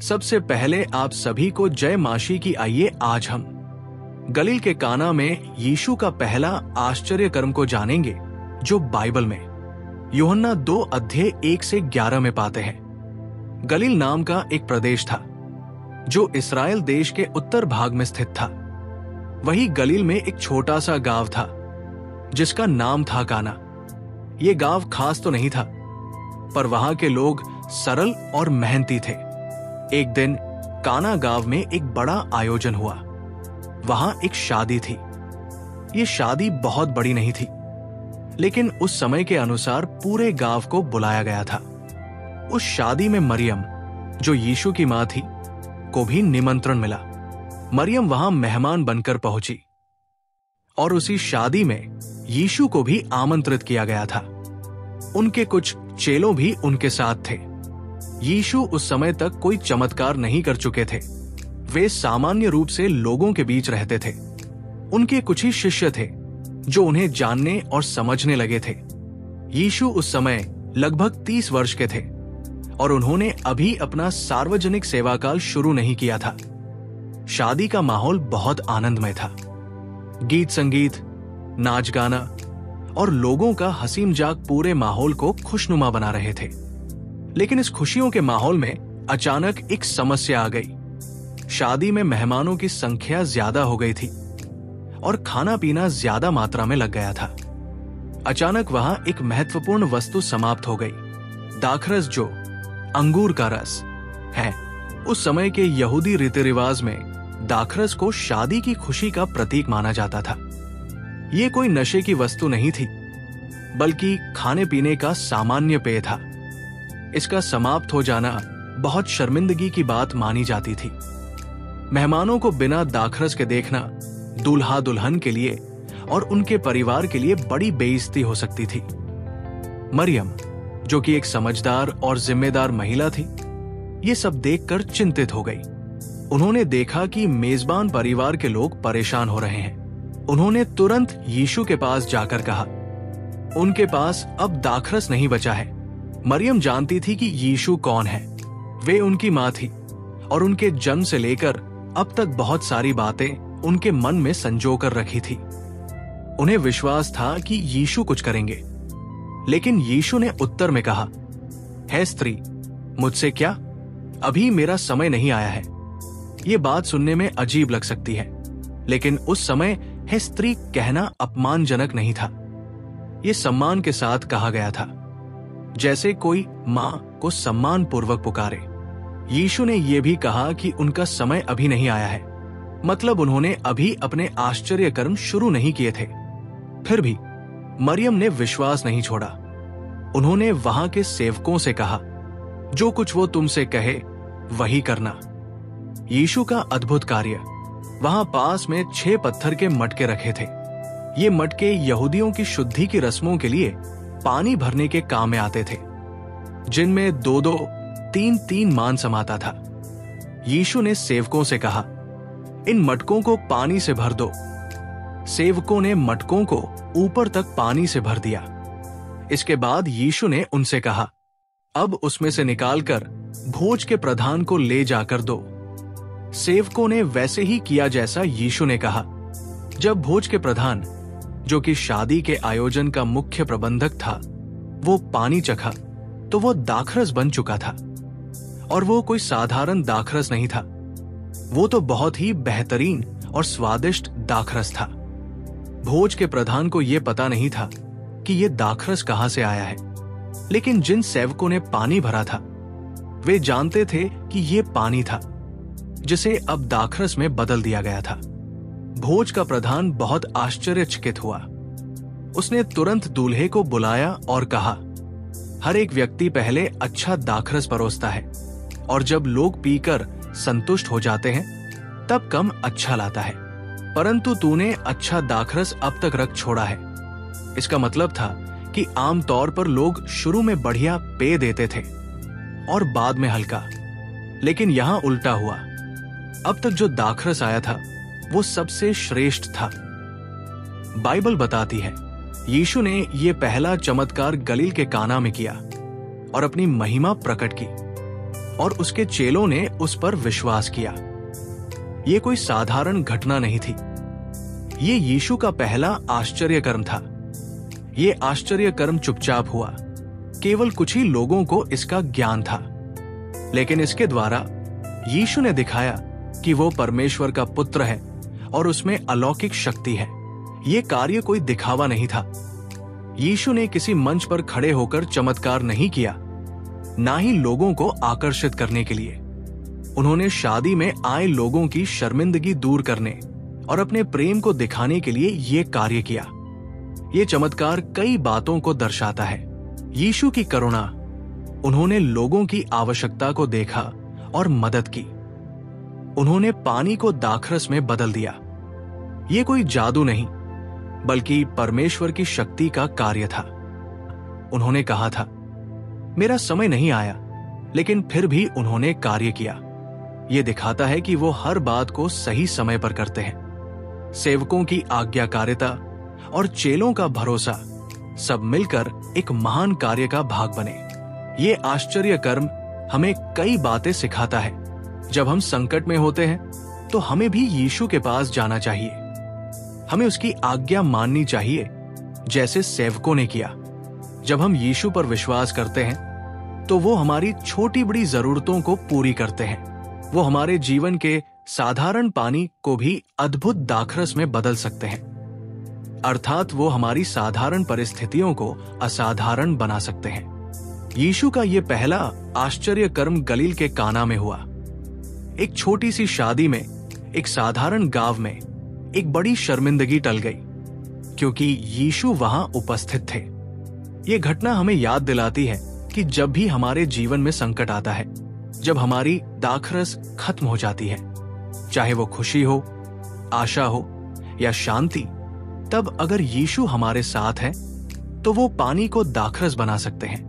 सबसे पहले आप सभी को जय माशी की। आइए आज हम गलील के काना में यीशु का पहला आश्चर्य कर्म को जानेंगे, जो बाइबल में यूहन्ना 2 अध्याय 1 से 11 में पाते हैं। गलील नाम का एक प्रदेश था जो इसराइल देश के उत्तर भाग में स्थित था। वही गलील में एक छोटा सा गांव था जिसका नाम था काना। ये गांव खास तो नहीं था, पर वहां के लोग सरल और मेहनती थे। एक दिन काना गांव में एक बड़ा आयोजन हुआ। वहां एक शादी थी। ये शादी बहुत बड़ी नहीं थी, लेकिन उस समय के अनुसार पूरे गांव को बुलाया गया था। उस शादी में मरियम, जो यीशु की मां थी, को भी निमंत्रण मिला। मरियम वहां मेहमान बनकर पहुंची और उसी शादी में यीशु को भी आमंत्रित किया गया था। उनके कुछ चेलों भी उनके साथ थे। यीशु उस समय तक कोई चमत्कार नहीं कर चुके थे। वे सामान्य रूप से लोगों के बीच रहते थे। उनके कुछ ही शिष्य थे जो उन्हें जानने और समझने लगे थे। यीशु उस समय लगभग 30 वर्ष के थे और उन्होंने अभी अपना सार्वजनिक सेवाकाल शुरू नहीं किया था। शादी का माहौल बहुत आनंदमय था। गीत संगीत, नाच गाना और लोगों का हंसी मजाक पूरे माहौल को खुशनुमा बना रहे थे। लेकिन इस खुशियों के माहौल में अचानक एक समस्या आ गई। शादी में मेहमानों की संख्या ज्यादा हो गई थी और खाना पीना ज्यादा मात्रा में लग गया था। अचानक वहां एक महत्वपूर्ण वस्तु समाप्त हो गई। दाखरस, जो अंगूर का रस है। उस समय के यहूदी रीति रिवाज में दाखरस को शादी की खुशी का प्रतीक माना जाता था। यह कोई नशे की वस्तु नहीं थी, बल्कि खाने पीने का सामान्य पेय था। इसका समाप्त हो जाना बहुत शर्मिंदगी की बात मानी जाती थी। मेहमानों को बिना दाखरस के देखना दूल्हा दुल्हन के लिए और उनके परिवार के लिए बड़ी बेइज्जती हो सकती थी। मरियम, जो कि एक समझदार और जिम्मेदार महिला थी, ये सब देखकर चिंतित हो गई। उन्होंने देखा कि मेजबान परिवार के लोग परेशान हो रहे हैं। उन्होंने तुरंत यीशु के पास जाकर कहा, उनके पास अब दाखरस नहीं बचा है। मरियम जानती थी कि यीशु कौन है। वे उनकी मां थी और उनके जन्म से लेकर अब तक बहुत सारी बातें उनके मन में संजो कर रखी थी। उन्हें विश्वास था कि यीशु कुछ करेंगे। लेकिन यीशु ने उत्तर में कहा, हे स्त्री, मुझसे क्या? अभी मेरा समय नहीं आया है। ये बात सुनने में अजीब लग सकती है, लेकिन उस समय हे स्त्री कहना अपमानजनक नहीं था। यह सम्मान के साथ कहा गया था, जैसे कोई मां को सम्मान पूर्वक पुकारे। यीशु ने यह भी कहा कि उनका समय अभी नहीं आया है, मतलब उन्होंने अभी अपने आश्चर्य कर्म शुरू नहीं किए थे। फिर भी मरियम ने विश्वास नहीं छोड़ा। उन्होंने वहां के सेवकों से कहा, जो कुछ वो तुमसे कहे वही करना। यीशु का अद्भुत कार्य। वहां पास में 6 पत्थर के मटके रखे थे। ये मटके यहूदियों की शुद्धि की रस्मों के लिए पानी भरने के काम में आते थे, जिनमें 2-2, 3-3 मान समाता था। यीशु ने सेवकों से कहा, इन मटकों को पानी से भर दो। सेवकों ने मटकों को ऊपर तक पानी से भर दिया। इसके बाद यीशु ने उनसे कहा, अब उसमें से निकालकर भोज के प्रधान को ले जाकर दो। सेवकों ने वैसे ही किया जैसा यीशु ने कहा। जब भोज के प्रधान, जो कि शादी के आयोजन का मुख्य प्रबंधक था, वो पानी चखा तो वो दाखरस बन चुका था। और वो कोई साधारण दाखरस नहीं था, वो तो बहुत ही बेहतरीन और स्वादिष्ट दाखरस था। भोज के प्रधान को यह पता नहीं था कि ये दाखरस कहां से आया है, लेकिन जिन सेवकों ने पानी भरा था, वे जानते थे कि ये पानी था जिसे अब दाखरस में बदल दिया गया था। भोज का प्रधान बहुत आश्चर्यचकित हुआ। उसने तुरंत दूल्हे को बुलाया और कहा, हर एक व्यक्ति पहले अच्छा दाखरस परोसता है और जब लोग पीकर संतुष्ट हो जाते हैं तब कम अच्छा लाता है, परंतु तूने अच्छा दाखरस अब तक रख छोड़ा है। इसका मतलब था कि आमतौर पर लोग शुरू में बढ़िया पेय देते थे और बाद में हल्का, लेकिन यहां उल्टा हुआ। अब तक जो दाखरस आया था वो सबसे श्रेष्ठ था। बाइबल बताती है, यीशु ने यह पहला चमत्कार गलील के काना में किया और अपनी महिमा प्रकट की। और उसके चेलों ने उस पर विश्वास किया। ये कोई साधारण घटना नहीं थी। ये यीशु का पहला आश्चर्य कर्म था। ये आश्चर्य कर्म चुपचाप हुआ। केवल कुछ ही लोगों को इसका ज्ञान था, लेकिन इसके द्वारा यीशु ने दिखाया कि वो परमेश्वर का पुत्र है और उसमें अलौकिक शक्ति है। ये कार्य कोई दिखावा नहीं था। यीशु ने किसी मंच पर खड़े होकर चमत्कार नहीं किया, ना ही लोगों को आकर्षित करने के लिए। उन्होंने शादी में आए लोगों की शर्मिंदगी दूर करने और अपने प्रेम को दिखाने के लिए ये कार्य किया। ये चमत्कार कई बातों को दर्शाता है। यीशु की करुणा, उन्होंने लोगों की आवश्यकता को देखा और मदद की। उन्होंने पानी को दाखरस में बदल दिया। ये कोई जादू नहीं, बल्कि परमेश्वर की शक्ति का कार्य था। उन्होंने कहा था, मेरा समय नहीं आया, लेकिन फिर भी उन्होंने कार्य किया। ये दिखाता है कि वो हर बात को सही समय पर करते हैं। सेवकों की आज्ञाकारिता और चेलों का भरोसा सब मिलकर एक महान कार्य का भाग बने। ये आश्चर्य कर्म हमें कई बातें सिखाता है। जब हम संकट में होते हैं तो हमें भी यीशु के पास जाना चाहिए। हमें उसकी आज्ञा माननी चाहिए, जैसे सेवकों ने किया। जब हम यीशु पर विश्वास करते हैं तो वो हमारी छोटी बड़ी जरूरतों को पूरी करते हैं। वो हमारे जीवन के साधारण पानी को भी अद्भुत दाखरस में बदल सकते हैं, अर्थात वो हमारी साधारण परिस्थितियों को असाधारण बना सकते हैं। यीशु का ये पहला आश्चर्य कर्म गलील के काना में हुआ। एक छोटी सी शादी में, एक साधारण गांव में एक बड़ी शर्मिंदगी टल गई, क्योंकि यीशु वहां उपस्थित थे। ये घटना हमें याद दिलाती है कि जब भी हमारे जीवन में संकट आता है, जब हमारी दाखरस खत्म हो जाती है, चाहे वो खुशी हो, आशा हो या शांति, तब अगर यीशु हमारे साथ हैं, तो वो पानी को दाखरस बना सकते हैं।